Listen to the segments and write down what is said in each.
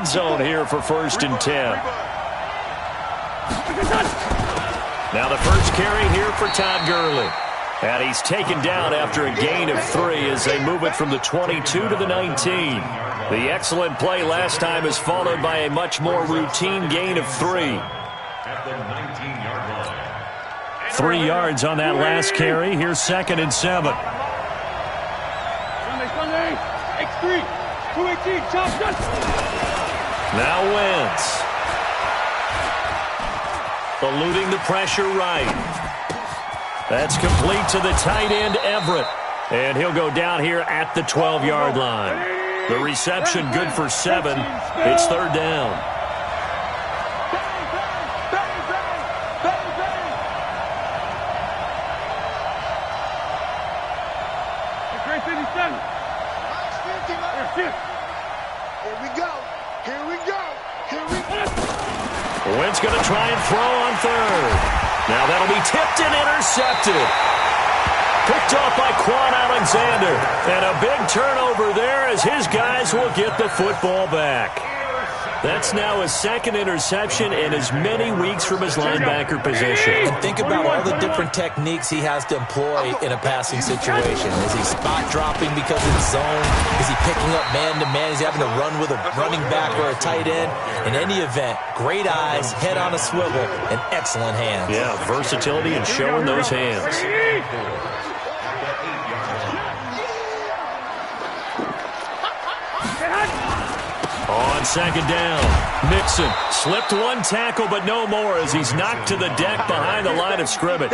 red zone here for 1st and 10. Now the first carry here for Todd Gurley. And he's taken down after a gain of 3 as they move it from the 22 to the 19. The excellent play last time is followed by a much more routine gain of 3. 3 yards on that last carry. Here's 2nd and 7. Now Wentz. Eluding the pressure right. That's complete to the tight end, Everett. And he'll go down here at the 12-yard line. The reception good for 7. It's 3rd down. Wentz going to try and throw on 3rd. Now that'll be tipped and intercepted. Picked off by Quan Alexander. And a big turnover there as his guys will get the football back. That's now his 2nd interception in as many weeks from his linebacker position. And think about all the different techniques he has to employ in a passing situation. Is he spot dropping because it's zone? Is he picking up man-to-man? Is he having to run with a running back or a tight end? In any event, great eyes, head on a swivel, and excellent hands. Yeah, versatility and showing those hands. On 2nd down, Mixon slipped 1 tackle, but no more as he's knocked to the deck behind the line of scrimmage.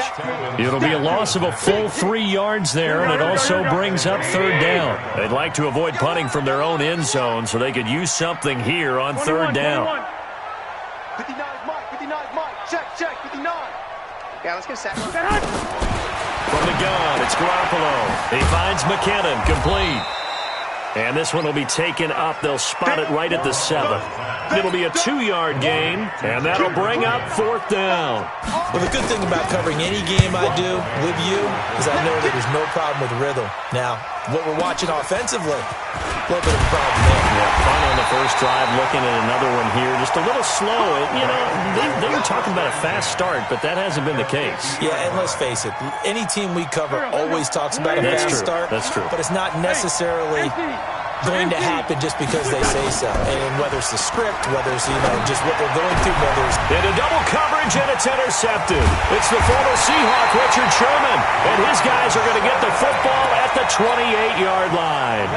It'll be a loss of a full 3 yards there, and it also brings up 3rd down. They'd like to avoid punting from their own end zone so they could use something here on 3rd down. 59 Mike, check, 59. Yeah, let's get a sack. From the gun, it's Garoppolo. He finds McKinnon, complete. And this one will be taken up. They'll spot it right at the 7. It'll be a 2-yard gain, and that'll bring up 4th down. Well, the good thing about covering any game I do with you is I know that there's no problem with rhythm. Now, what we're watching offensively, a little bit of a problem there. Yeah, fun on the first drive, looking at another one here. Just a little slow. They were talking about a fast start, but that hasn't been the case. Yeah, and let's face it, any team we cover always talks about a fast start. That's true. But it's not necessarily going to happen just because they say so. And whether it's the script, whether it's, just what they're going through, whether it's... Into double coverage, and it's intercepted. It's the former Seahawk, Richard Sherman. And his guys are going to get the football at the 28-yard line.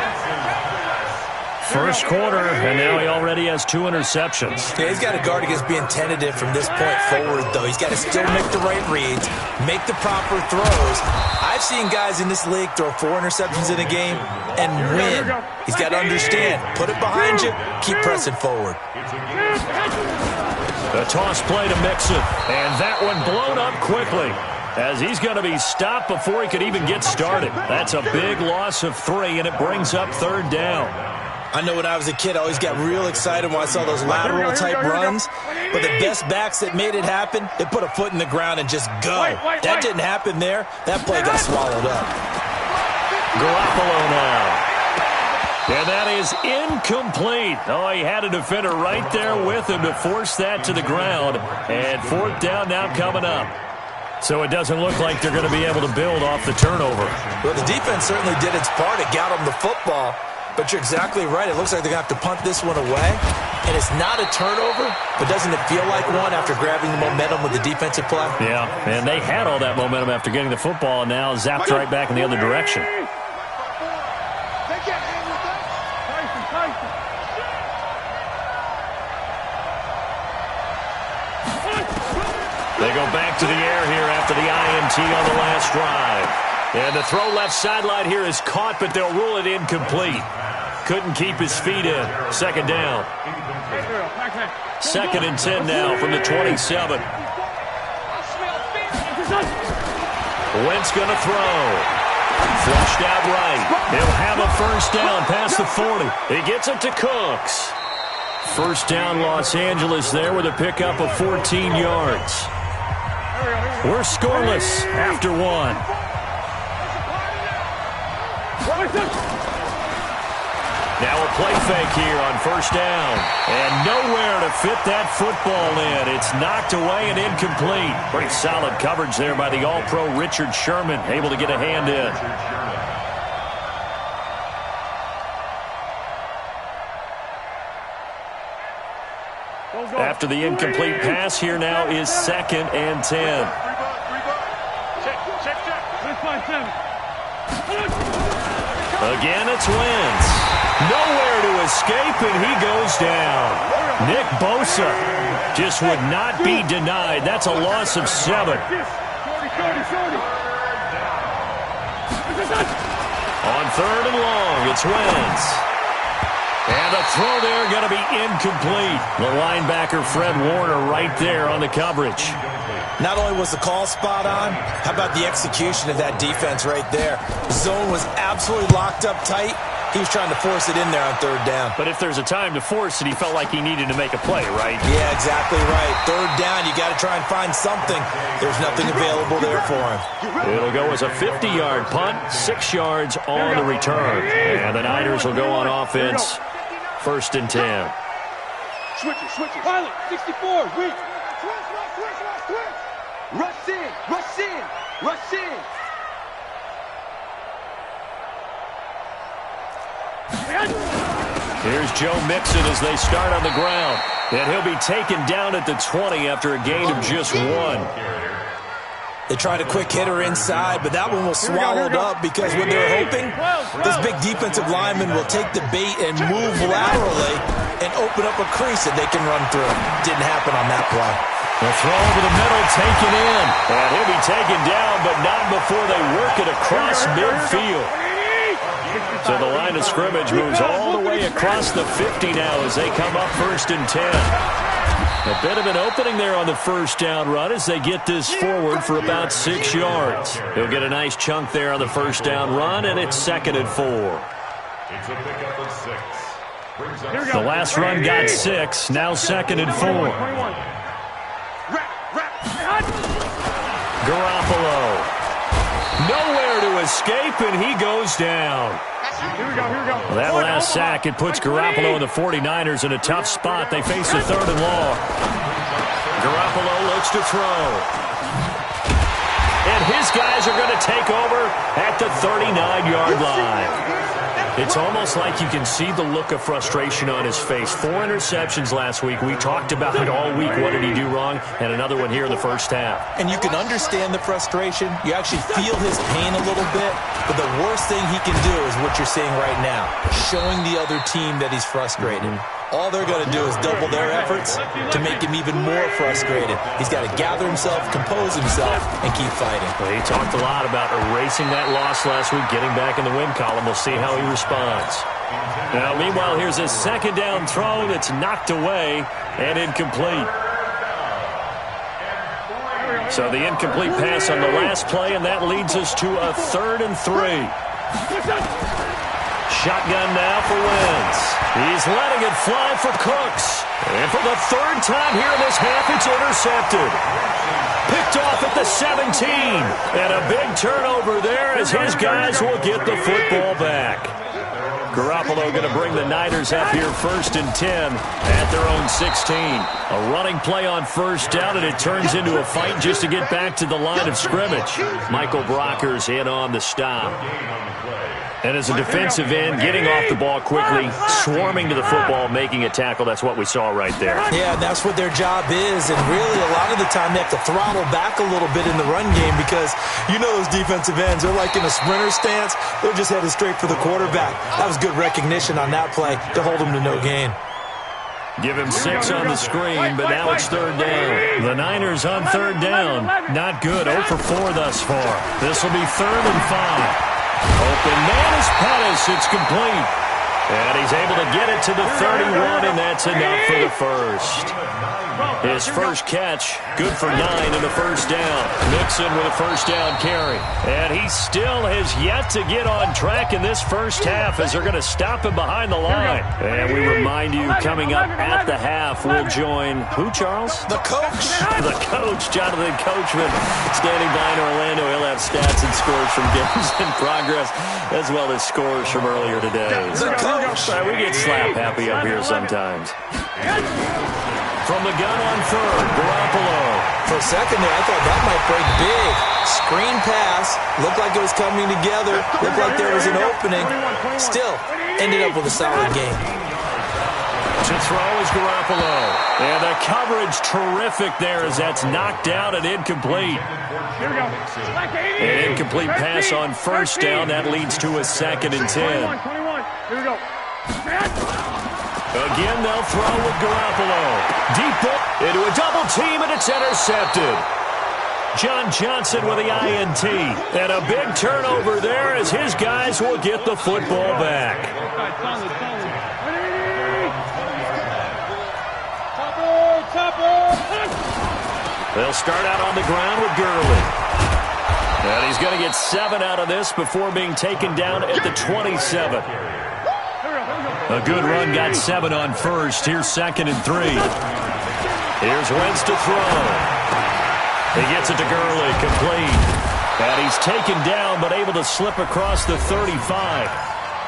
First quarter, and now he already has 2 interceptions. Yeah, he's got to guard against being tentative from this point forward, though. He's got to still make the right reads, make the proper throws. I've seen guys in this league throw 4 interceptions in a game and win. He's got to understand, put it behind you, keep pressing forward. The toss play to Mixon, and that one blown up quickly as he's going to be stopped before he could even get started. That's a big loss of 3, and it brings up 3rd down. I know when I was a kid, I always got real excited when I saw those lateral-type runs. But the best backs that made it happen, they put a foot in the ground and just go. That didn't happen there. That play got swallowed up. Garoppolo now. And that is incomplete. Oh, he had a defender right there with him to force that to the ground. And 4th down now coming up. So it doesn't look like they're going to be able to build off the turnover. Well, the defense certainly did its part. It got them the football. But you're exactly right. It looks like they're going to have to punt this one away. And it's not a turnover, but doesn't it feel like one after grabbing the momentum with the defensive play? Yeah, and they had all that momentum after getting the football and now zapped right back in the other direction. They go back to the air here after the INT on the last drive. And the throw left sideline here is caught, but they'll rule it incomplete. Couldn't keep his feet in. 2nd down. 2nd and 10 now from the 27. Wentz going to throw. Flushed out right. He'll have a 1st down past the 40. He gets it to Cooks. 1st down Los Angeles there with a pickup of 14 yards. We're scoreless after 1. Now a play fake here on 1st down. And to fit that football in. It's knocked away and incomplete. Pretty solid coverage there by the All-Pro Richard Sherman, able to get a hand in. After the incomplete pass, here now is 2nd and 10. Again, it's Wentz. Nowhere to escape, and he goes down. Nick Bosa just would not be denied. That's a loss of 7. On 3rd and long, it's Wentz. And the throw there going to be incomplete. The linebacker, Fred Warner, right there on the coverage. Not only was the call spot on, how about the execution of that defense right there? Zone was absolutely locked up tight. He was trying to force it in there on 3rd down. But if there's a time to force it, he felt like he needed to make a play, right? Yeah, exactly right. 3rd down, you got to try and find something. There's nothing available there for him. It'll go as a 50-yard punt, 6 yards on the return. And the Niners will go on offense, 1st and 10. Switch. Pilot, 64, weak. Switch. Rush in. Here's Joe Mixon as they start on the ground. And he'll be taken down at the 20 after a gain of just 1. They tried a quick hitter inside, but that one was swallowed up because when they're hoping, this big defensive lineman will take the bait and move laterally and open up a crease that they can run through. Didn't happen on that play. The throw over the middle, taken in. And he'll be taken down, but not before they work it across midfield. So the line of scrimmage moves all the way across the 50 now as they come up 1st and 10. A bit of an opening there on the 1st down run as they get this forward for about 6 yards. He'll get a nice chunk there on the 1st down run, and it's 2nd and 4. The last run got 6, now 2nd and 4. Garoppolo. Nowhere to escape, and he goes down. Here we go. That last sack, it puts Garoppolo and the 49ers in a tough spot. They face the 3rd and long. Garoppolo looks to throw. And his guys are going to take over at the 39-yard line. It's almost like you can see the look of frustration on his face. 4 interceptions last week. We talked about it all week. What did he do wrong? And another one here in the 1st half. And you can understand the frustration. You actually feel his pain a little bit. But the worst thing he can do is what you're seeing right now, showing the other team that he's frustrated. All they're going to do is double their efforts to make him even more frustrated. He's got to gather himself, compose himself, and keep fighting. Well, he talked a lot about erasing that loss last week, getting back in the win column. We'll see how he responds. Now, meanwhile, here's a 2nd down throw that's knocked away and incomplete. So the incomplete pass on the last play, and that leads us to a 3rd and 3. Shotgun now for Wentz. He's letting it fly for Cooks. And for the 3rd time here in this half, it's intercepted. Picked off at the 17. And a big turnover there as his guys will get the football back. Garoppolo going to bring the Niners up here 1st and 10 at their own 16. A running play on 1st down, and it turns into a fight just to get back to the line of scrimmage. Michael Brocker's in on the stop. And as a defensive end, getting off the ball quickly, swarming to the football, making a tackle. That's what we saw right there. Yeah, and that's what their job is. And really, a lot of the time, they have to throttle back a little bit in the run game because you know those defensive ends, they're like in a sprinter stance. They're just headed straight for the quarterback. That was good recognition on that play to hold them to no gain. Give him 6 on the screen, but now it's 3rd down. The Niners on 3rd down. Not good. 0 for 4 thus far. This will be 3rd and 5. Open man is Pettis. It's complete. And he's able to get it to the 31, and that's enough for the 1st. His first catch, good for 9 in the 1st down. Mixon with a 1st down carry. And he still has yet to get on track in this 1st half as they're going to stop him behind the line. And we remind you, coming up at the half, we'll join who, Charles? The coach. The coach, Jonathan Coachman, standing by in Orlando. He'll have stats and scores from games in progress, as well as scores from earlier today. The coach. We get slap happy up here sometimes. From the gun on third, Garoppolo. For a second there, I thought that might break big. Screen pass. Looked like it was coming together. Looked like there was an opening. Still, ended up with a solid game. To throw is Garoppolo. And the coverage terrific there as that's knocked out and incomplete. An incomplete pass on first down. That leads to a 2nd and 10. Here we go. Again, they'll throw with Garoppolo. Deep ball into a double team, and it's intercepted. John Johnson with the INT. And a big turnover there as his guys will get the football back. They'll start out on the ground with Gurley. And he's going to get 7 out of this before being taken down at the 27. A good run got 7 on first. Here's 2nd and 3. Here's Wentz to throw. He gets it to Gurley, complete. And he's taken down but able to slip across the 35.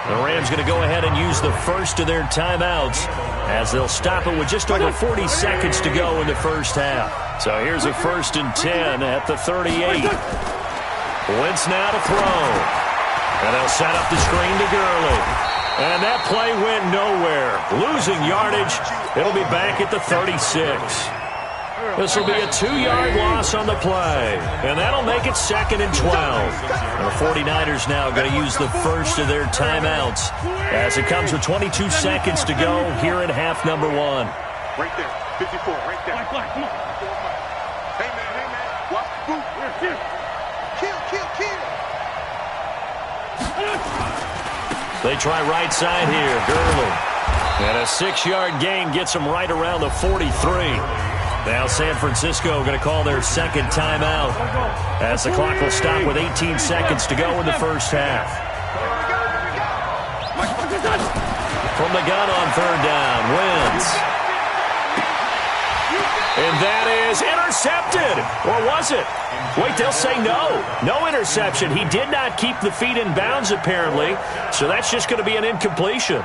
The Rams going to go ahead and use the first of their timeouts as they'll stop it with just over 40 seconds to go in the first half. So here's a 1st and 10 at the 38. Wentz now to throw. And they'll set up the screen to Gurley. And that play went nowhere. Losing yardage. It'll be back at the 36. This will be a 2-yard loss on the play. And that'll make it 2nd and 12. And the 49ers now going to use the first of their timeouts as it comes with 22 seconds to go here in half number 1. Right there. 54, right there. Come on. Hey, man. Watch the boot. Here. Kill. They try right side here. Gurley. And a 6-yard gain gets them right around the 43. Now San Francisco going to call their 2nd timeout as the clock will stop with 18 seconds to go in the first half. From the gun on 3rd down, Wentz. And that is intercepted. Or was it? Wait, they'll say no. No interception. He did not keep the feet in bounds, apparently. So that's just going to be an incompletion.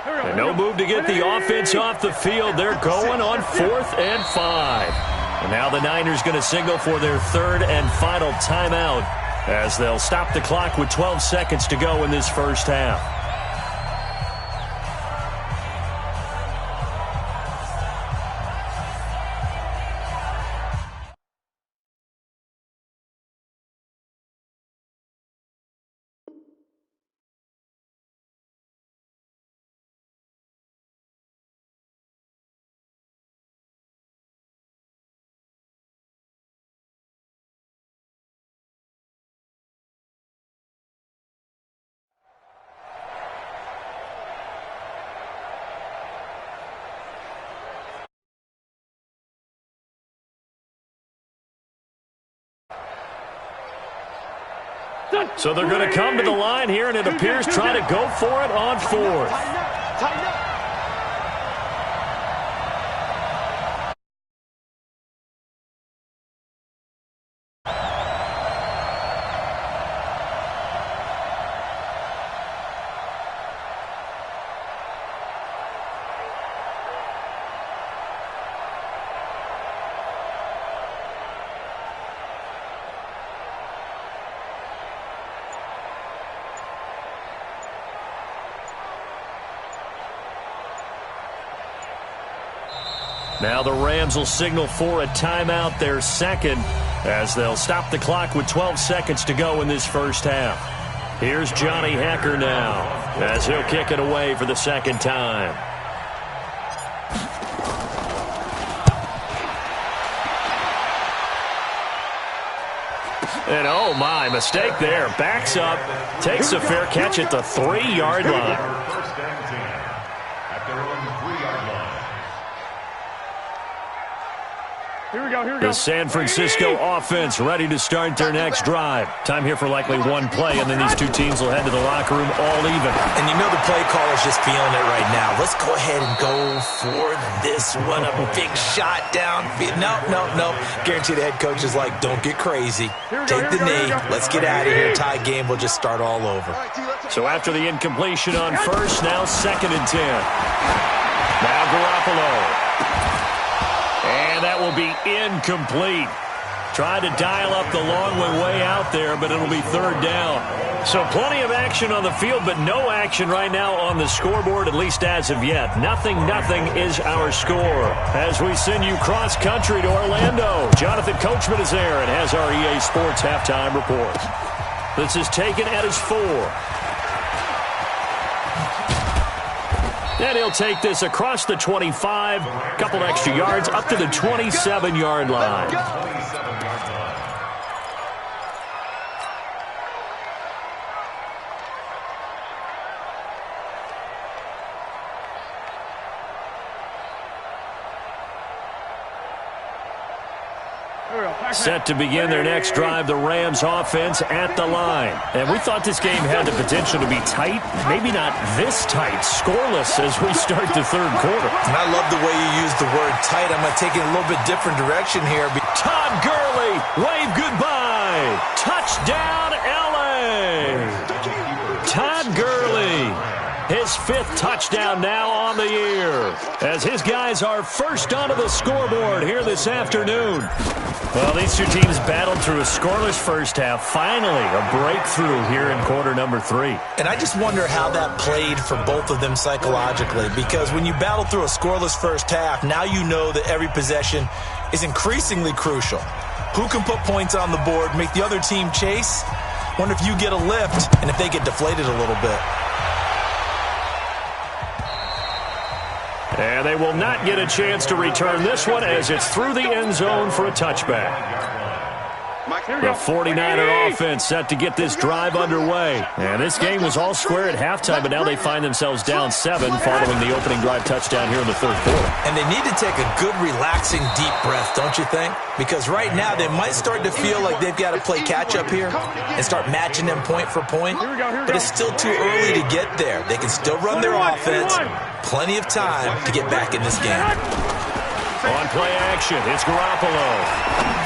And no move to get the offense off the field. They're going on 4th and 5. And now the Niners going to signal for their 3rd and final timeout as they'll stop the clock with 12 seconds to go in this first half. So they're going to come to the line here, and it appears try to go for it on 4th. Tighten up. Now the Rams will signal for a timeout, their 2nd, as they'll stop the clock with 12 seconds to go in this first half. Here's Johnny Hacker now as he'll kick it away for the 2nd time. And oh my, mistake there. Backs up, takes a fair catch at the 3-yard line. The San Francisco offense ready to start their next drive. Time here for likely one play, and then these two teams will head to the locker room all even. And you know the play caller's just feeling it right now. Let's go ahead and go for this one. A big shot down. No. Guarantee the head coach is like, don't get crazy. Take the knee. Let's get out of here. Tie game. We'll just start all over. So after the incompletion on first, now 2nd and 10. Now Garoppolo. And that will be incomplete. Trying to dial up the long way out there, but it'll be 3rd down. So plenty of action on the field, but no action right now on the scoreboard, at least as of yet. Nothing is our score. As we send you cross-country to Orlando, Jonathan Coachman is there and has our EA Sports halftime report. This is taken at his 4. And he'll take this across the 25, couple extra yards, up to the 27-yard line. Set to begin their next drive, the Rams offense at the line. And we thought this game had the potential to be tight, maybe not this tight, scoreless as we start the 3rd quarter. And I love the way you use the word tight. I'm going to take it in a little bit different direction here. Todd Gurley, wave goodbye. Touchdown, L.A. Todd Gurley, his 5th touchdown now on the year, as his guys are first onto the scoreboard here this afternoon. Well, these two teams battled through a scoreless first half. Finally, a breakthrough here in quarter number 3. And I just wonder how that played for both of them psychologically, because when you battle through a scoreless first half, now you know that every possession is increasingly crucial. Who can put points on the board, make the other team chase? Wonder if you get a lift and if they get deflated a little bit. And they will not get a chance to return this one as it's through the end zone for a touchback. The 49er offense set to get this drive underway. And this game was all square at halftime, but now they find themselves down 7 following the opening drive touchdown here in the 3rd quarter. And they need to take a good, relaxing, deep breath, don't you think? Because right now they might start to feel like they've got to play catch-up here and start matching them point for point. But it's still too early to get there. They can still run their offense. Plenty of time to get back in this game. On play action, it's Garoppolo.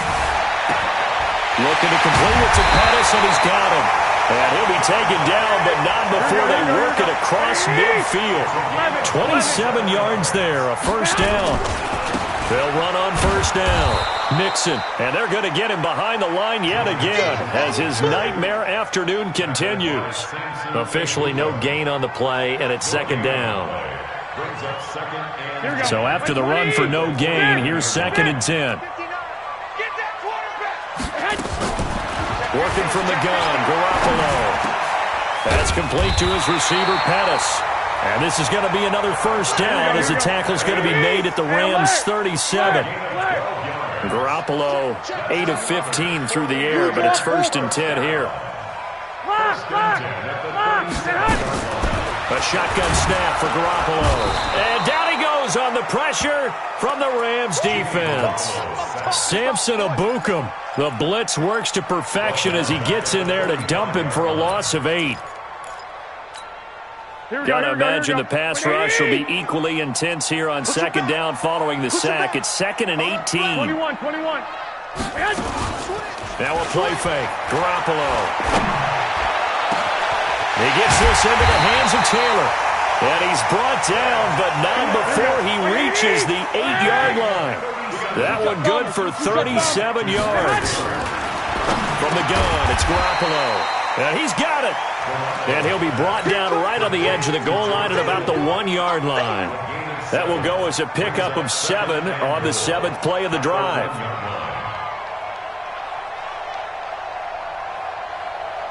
Looking to complete it to Pettis, and he's got him. And he'll be taken down, but not before they work it across midfield. 27 yards there, a first down. They'll run on first down. Mixon, and they're going to get him behind the line yet again as his nightmare afternoon continues. Officially no gain on the play, and it's 2nd down. So after the run for no gain, here's 2nd and 10. Working from the gun, Garoppolo. That's complete to his receiver, Pettis. And this is going to be another first down as the tackle's going to be made at the Rams' 37. Garoppolo, 8 of 15 through the air, but it's 1st and 10 here. A shotgun snap for Garoppolo. And down he goes on the pressure from the Rams defense. Samson Ebukam. The blitz works to perfection as he gets in there to dump him for a loss of 8. Gotta imagine the pass rush will be equally intense here on 2nd down following the sack. It's 2nd and 18. 21. Now a play fake. Garoppolo. He gets this into the hands of Taylor. And he's brought down, but not before he reaches the 8-yard line. That one good for 37 yards. From the gun, it's Garoppolo. And he's got it. And he'll be brought down right on the edge of the goal line at about the 1-yard line. That will go as a pickup of 7 on the 7th play of the drive.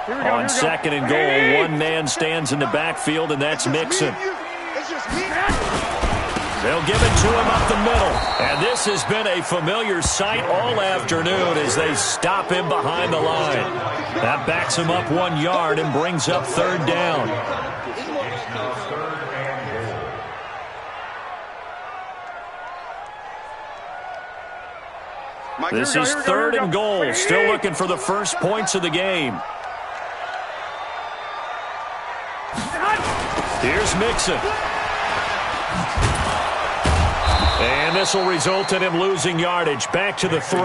On 2nd and goal, one man stands in the backfield, and that's Mixon. They'll give it to him up the middle. And this has been a familiar sight all afternoon as they stop him behind the line. That backs him up 1 yard and brings up 3rd down. This is 3rd and goal. Still looking for the first points of the game. Here's Mixon. And this will result in him losing yardage. Back to the 3.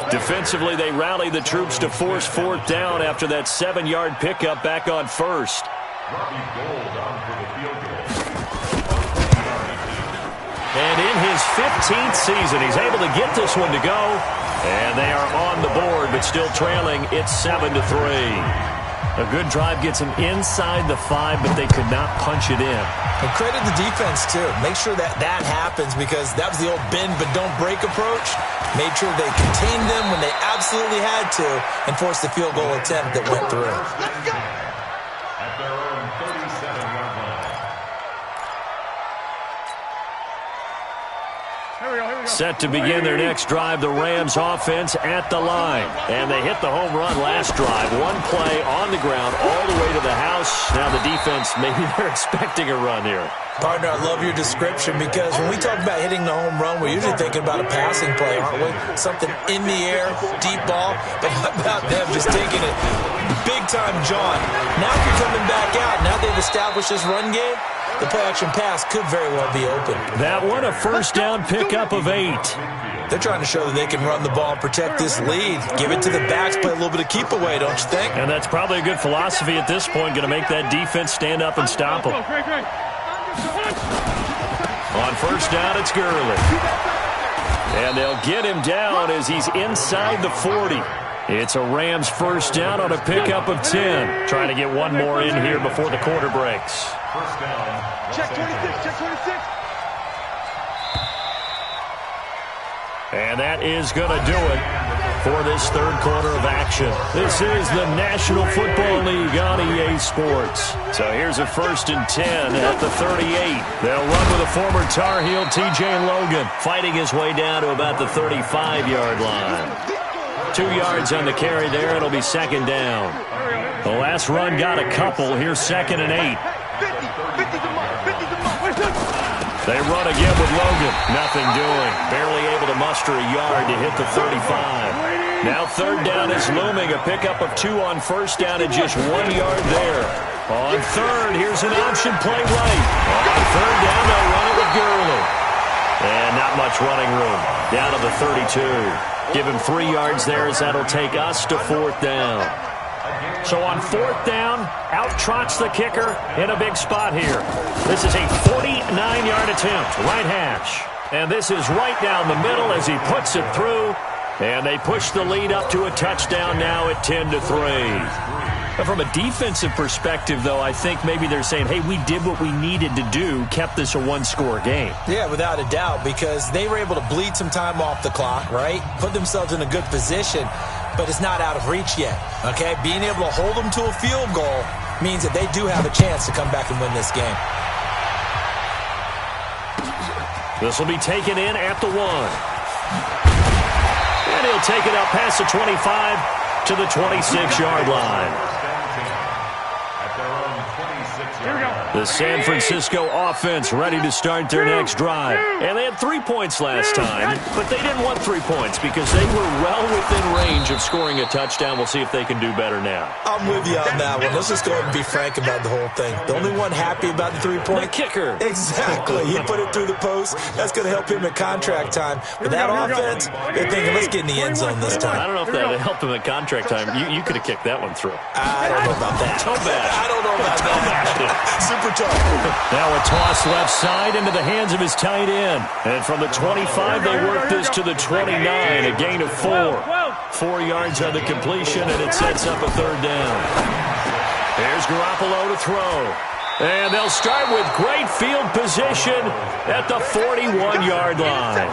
Defensively, they rally the troops to force 4th down after that 7-yard pickup back on 1st. And in his 15th season, he's able to get this one to go. And they are on the board, but still trailing. It's 7-3. A good drive gets them inside the 5, but they could not punch it in. And credit the defense, too. Make sure that happens, because that was the old bend but don't break approach. Made sure they contained them when they absolutely had to and forced the field goal attempt that went through. Let's go. At their own 37-yard line. Set to begin their next drive, the Rams offense at the line. And they hit the home run last drive. One play on the ground all the way to the house. Now the defense, maybe they're expecting a run here. Partner, I love your description, because when we talk about hitting the home run, we're usually thinking about a passing play, aren't we? Something in the air, deep ball. But how about them just taking it big-time jaunt? Now if you're coming back out, now they've established this run game, the play-action pass could very well be open. That one, a first down pickup of 8. They're trying to show that they can run the ball and protect this lead. Give it to the backs, play a little bit of keep away, don't you think? And that's probably a good philosophy at this point, going to make that defense stand up and stop them. On first down, it's Gurley. And they'll get him down as he's inside the 40. It's a Rams first down on a pickup of 10. Trying to get one more in here before the quarter breaks. First down. Check 26, check 26. And that is going to do it for this third quarter of action. This is the National Football League on EA Sports. So here's a 1st and 10 at the 38. They'll run with a former Tar Heel, TJ Logan, fighting his way down to about the 35-yard line. 2 yards on the carry there. It'll be 2nd down. The last run got a couple. Here's 2nd and 8. They run again with Logan. Nothing doing. Barely able to muster a yard to hit the 35. Now 3rd down is looming. A pickup of 2 on first down and just 1 yard there. On 3rd, here's an option play right. On 3rd down, they'll run it with Gurley. And not much running room. Down to the 32. Give him 3 yards there, as that'll take us to 4th down. So on 4th down, out trots the kicker in a big spot here. This is a 49-yard attempt, right hash. And this is right down the middle as he puts it through. And they push the lead up to a touchdown now at 10-3. But from a defensive perspective, though, I think maybe they're saying, hey, we did what we needed to do, kept this a one-score game. Yeah, without a doubt, because they were able to bleed some time off the clock, right? Put themselves in a good position, but it's not out of reach yet, okay? Being able to hold them to a field goal means that they do have a chance to come back and win this game. This will be taken in at the 1. And he'll take it up past the 25 to the 26-yard line. The San Francisco offense ready to start their next drive. And they had 3 points last time, but they didn't want 3 points because they were well within range of scoring a touchdown. We'll see if they can do better now. I'm with you on that one. Let's just go ahead and be frank about the whole thing. The only one happy about the 3-point? The kicker. Exactly. He put it through the post. That's going to help him at contract time. But that offense, they're thinking, let's get in the end zone this time. I don't know if that helped him at contract time. You could have kicked that one through. I don't know about that. Toe bash. I don't know about that. Super tough. Now a toss left side into the hands of his tight end. And from the 25, they work this to the 29, a gain of 4. 4 yards on the completion, and it sets up a 3rd down. There's Garoppolo to throw. And they'll start with great field position at the 41-yard line.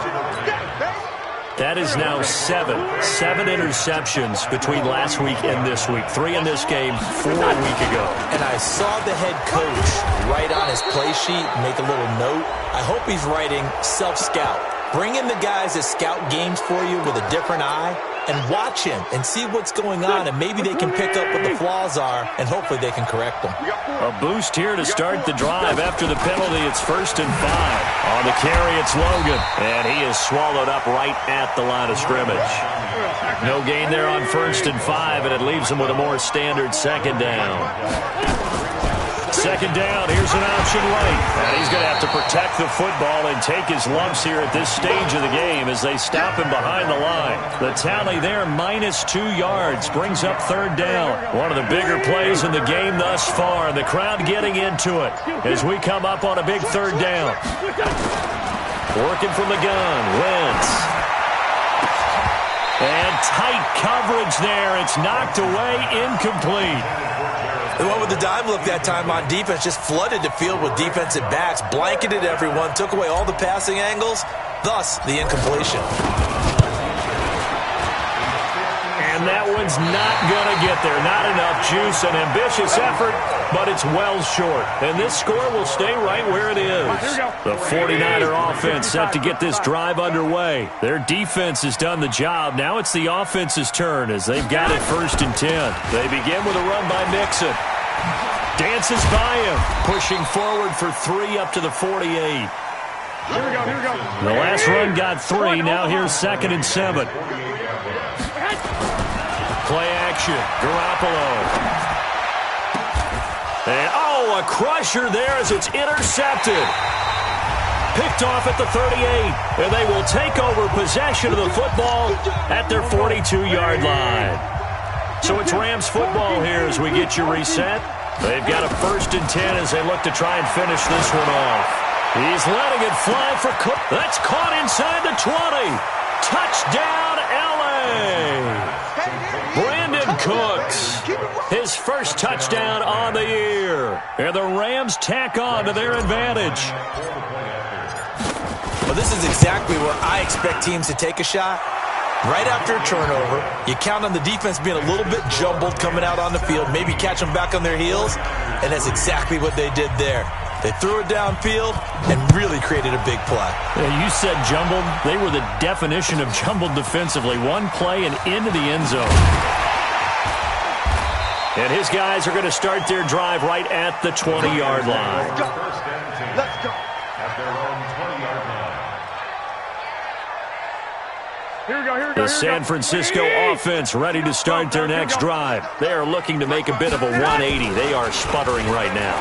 That is now 7 interceptions between last week and this week. 3 in this game, 4 a week ago. And I saw the head coach write on his play sheet, make a little note. I hope he's writing self-scout. Bring in the guys that scout games for you with a different eye and watch him and see what's going on, and maybe they can pick up what the flaws are, and hopefully they can correct them. A boost here to start the drive. After the penalty, it's 1st and 5. On the carry, it's Logan, and he is swallowed up right at the line of scrimmage. No gain there on 1st and 5, and it leaves him with a more standard 2nd down. 2nd down, here's an option late. And he's going to have to protect the football and take his lumps here at this stage of the game as they stop him behind the line. The tally there, -2 yards, brings up 3rd down. One of the bigger plays in the game thus far, and the crowd getting into it as we come up on a big 3rd down. Working from the gun, Wentz. And tight coverage there. It's knocked away, incomplete. They went with the dime look that time on defense, just flooded the field with defensive backs, blanketed everyone, took away all the passing angles, thus the incompletion. And that one's not going to get there. Not enough juice. An ambitious effort, but it's well short. And this score will stay right where it is. The 49er offense set to get this drive underway. Their defense has done the job. Now it's the offense's turn as they've got it 1st and 10. They begin with a run by Mixon. Dances by him, pushing forward for 3 up to the 48. Here we go. The last run got 3. Now here's 2nd and 7. Play action, Garoppolo. And, a crusher there as it's intercepted. Picked off at the 38, and they will take over possession of the football at their 42-yard line. So it's Rams football here as we get you reset. They've got a 1st and 10 as they look to try and finish this one off. He's letting it fly for Cook. That's caught inside the 20. Touchdown, L.A. Brandon Cooks, his first touchdown on the year. And the Rams tack on to their advantage. Well, this is exactly where I expect teams to take a shot. Right after a turnover, you count on the defense being a little bit jumbled coming out on the field, maybe catch them back on their heels, and that's exactly what they did there. They threw it downfield and really created a big play. Yeah, you said jumbled. They were the definition of jumbled defensively. One play and into the end zone. And his guys are going to start their drive right at the 20-yard line. Let's go. At their own 20-yard line. Here we go. The San Francisco offense ready to start their next drive. They are looking to make a bit of a 180. They are sputtering right now.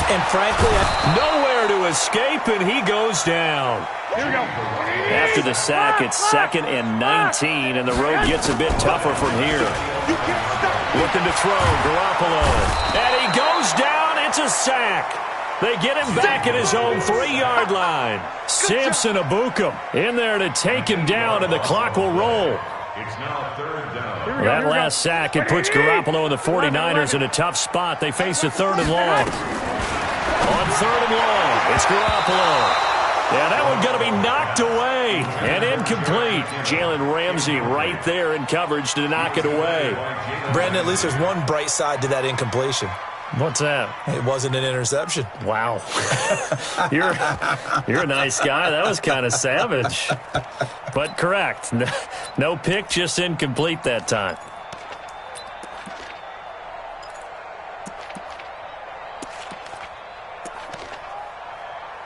And frankly, nowhere to escape, and he goes down. Here we go. After the sack, it's 2nd and 19, and the road gets a bit tougher from here. Looking to throw, Garoppolo. And he goes down. It's a sack. They get him back at his own 3-yard line. Samson Abukum in there to take him down, and the clock will roll. It's now 3rd down. That last sack, it puts Garoppolo and the 49ers in a tough spot. They face a 3rd and long. On 3rd and long, it's Garoppolo. Yeah, that one going to be knocked away and incomplete. Jalen Ramsey right there in coverage to knock it away. Brandon, at least there's one bright side to that incompletion. What's that? It wasn't an interception. Wow. You're a nice guy. That was kind of savage. But correct. No pick, just incomplete that time.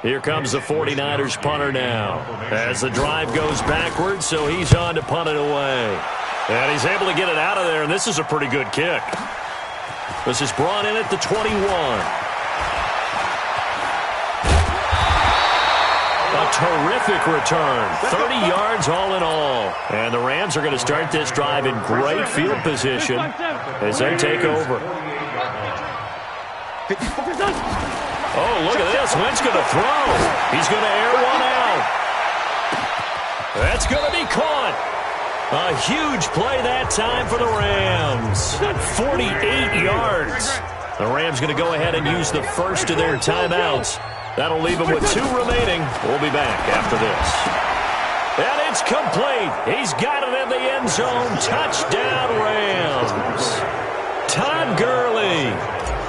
Here comes the 49ers punter now. As the drive goes backwards, so he's on to punt it away. And he's able to get it out of there, and this is a pretty good kick. This is brought in at the 21. A terrific return. 30 yards all in all. And the Rams are going to start this drive in great field position as they take over. Oh, look at this. Wentz going to throw. He's going to air one out. That's going to be caught. A huge play that time for the Rams. 48 yards. The Rams going to go ahead and use the first of their timeouts. That'll leave them with 2 remaining. We'll be back after this. And it's complete. He's got it in the end zone. Touchdown, Rams. Todd Gurley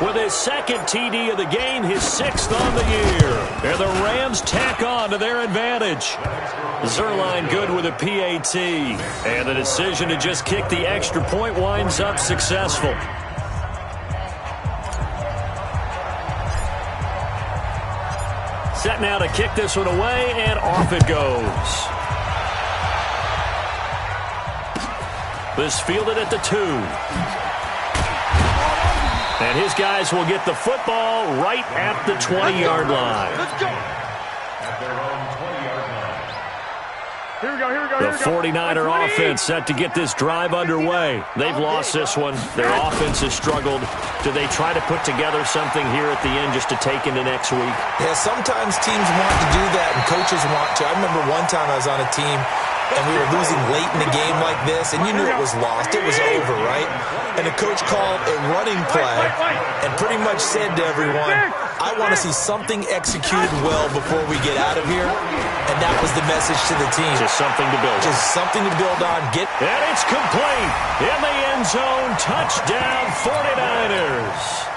with his second TD of the game, his 6th on the year. And the Rams tack on to their advantage. Zerline good with a PAT. And the decision to just kick the extra point winds up successful. Set now to kick this one away, and off it goes. This fielded at the 2. And his guys will get the football right at the 20-yard line. Let's go. At their own 20-yard line. Here we go, here we go, The 49er offense set to get this drive underway. They've lost this one. Their offense has struggled. Do they try to put together something here at the end just to take into next week? Yeah, sometimes teams want to do that and coaches want to. I remember one time I was on a team and we were losing late in the game like this, and you knew it was lost. It was over, right? And the coach called a running play and pretty much said to everyone, I want to see something executed well before we get out of here. And that was the message to the team. Just something to build on. Just something to build on. And it's complete. In the end zone, touchdown 49ers.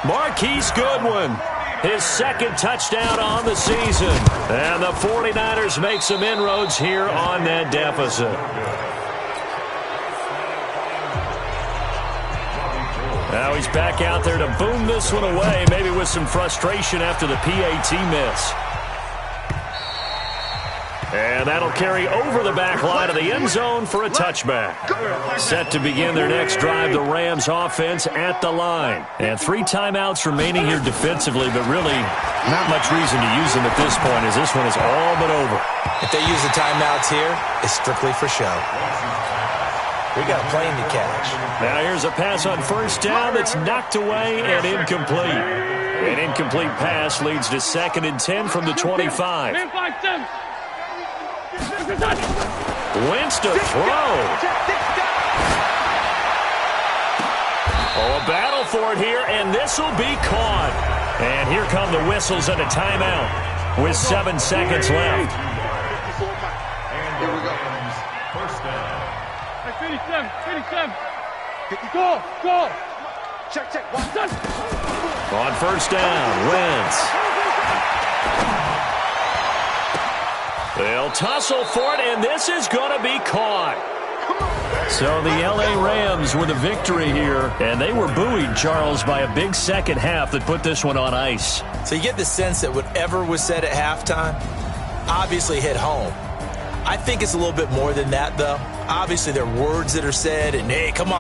Marquise Goodwin, his 2nd touchdown on the season. And the 49ers make some inroads here on that deficit. Now he's back out there to boom this one away, maybe with some frustration after the PAT miss. And that'll carry over the back line of the end zone for a touchback. Set to begin their next drive, the Rams offense at the line. And 3 timeouts remaining here defensively, but really not much reason to use them at this point as this one is all but over. If they use the timeouts here, it's strictly for show. We got a plane to catch. Now here's a pass on 1st down that's knocked away and incomplete. An incomplete pass leads to 2nd and 10 from the 25. Wentz to throw. Oh, a battle for it here, and this will be caught. And here come the whistles and a timeout with 7 seconds left. Here we go. First down. 57. Go. Check. On 1st down, Wentz. They'll tussle for it, and this is going to be caught. So the L.A. Rams with a victory here, and they were buoyed, Charles, by a big second half that put this one on ice. So you get the sense that whatever was said at halftime obviously hit home. I think it's a little bit more than that, though. Obviously, there are words that are said, and, hey, come on.